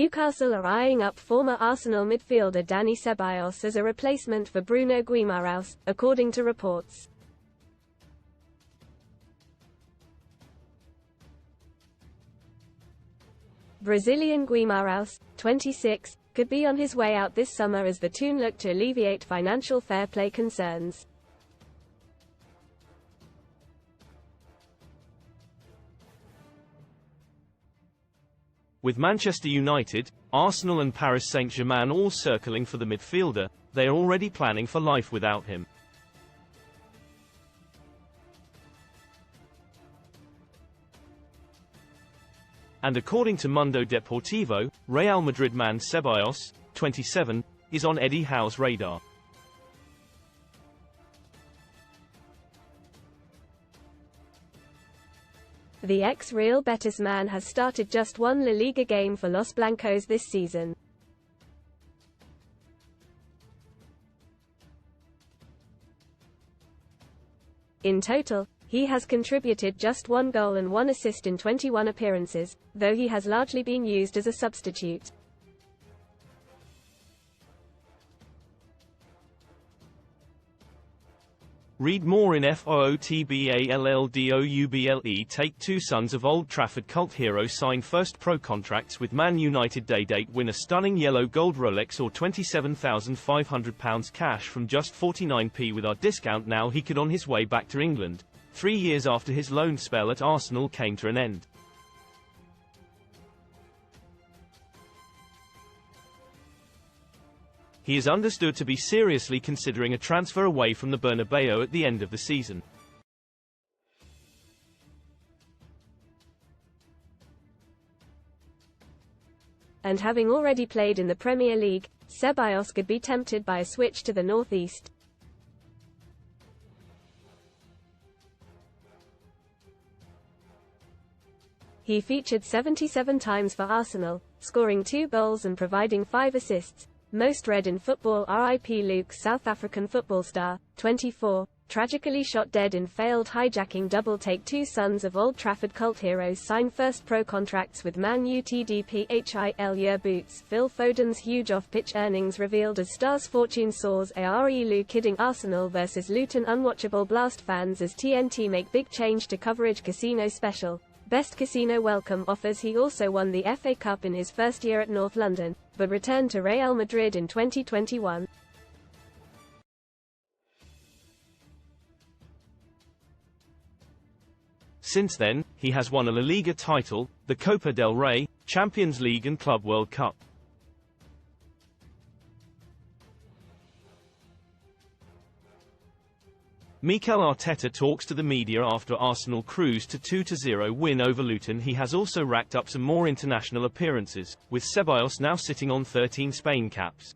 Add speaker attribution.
Speaker 1: Newcastle are eyeing up former Arsenal midfielder Dani Ceballos as a replacement for Bruno Guimaraes, according to reports. Brazilian Guimaraes, 26, could be on his way out this summer as the Toon look to alleviate financial fair play concerns.
Speaker 2: With Manchester United, Arsenal and Paris Saint-Germain all circling for the midfielder, they are already planning for life without him. And according to Mundo Deportivo, Real Madrid man Ceballos, 27, is on Eddie Howe's radar.
Speaker 1: The ex-Real Betis man has started just one La Liga game for Los Blancos this season. In total, he has contributed just 1 goal and 1 assist in 21 appearances, though he has largely been used as a substitute.
Speaker 2: Read more in FOOTBALLDOUBLE. Take two sons of Old Trafford cult hero sign first pro contracts with Man United. Date win a stunning yellow gold Rolex or £27,500 cash from just 49p with our discount. Now he could on his way back to England, 3 years after his loan spell at Arsenal came to an end. He is understood to be seriously considering a transfer away from the Bernabeu at the end of the season.
Speaker 1: And having already played in the Premier League, Ceballos could be tempted by a switch to the northeast. He featured 77 times for Arsenal, scoring 2 goals and providing 5 assists. Most read in football. RIP Luke. South African football star, 24, tragically shot dead in failed hijacking double take. Two sons of Old Trafford cult heroes sign first pro contracts with Man United. PHIL year boots. Phil Foden's huge off-pitch earnings revealed as Star's fortune soars. Are Luke kidding? Arsenal vs Luton. Unwatchable blast fans as TNT make big change to coverage. Casino special. Best casino welcome offers. He also won the FA Cup in his first year at North London, but returned to Real Madrid in 2021.
Speaker 2: Since then, he has won a La Liga title, the Copa del Rey, Champions League and Club World Cup. Mikel Arteta talks to the media after Arsenal cruise to 2-0 win over Luton. He has also racked up some more international appearances, with Ceballos now sitting on 13 Spain caps.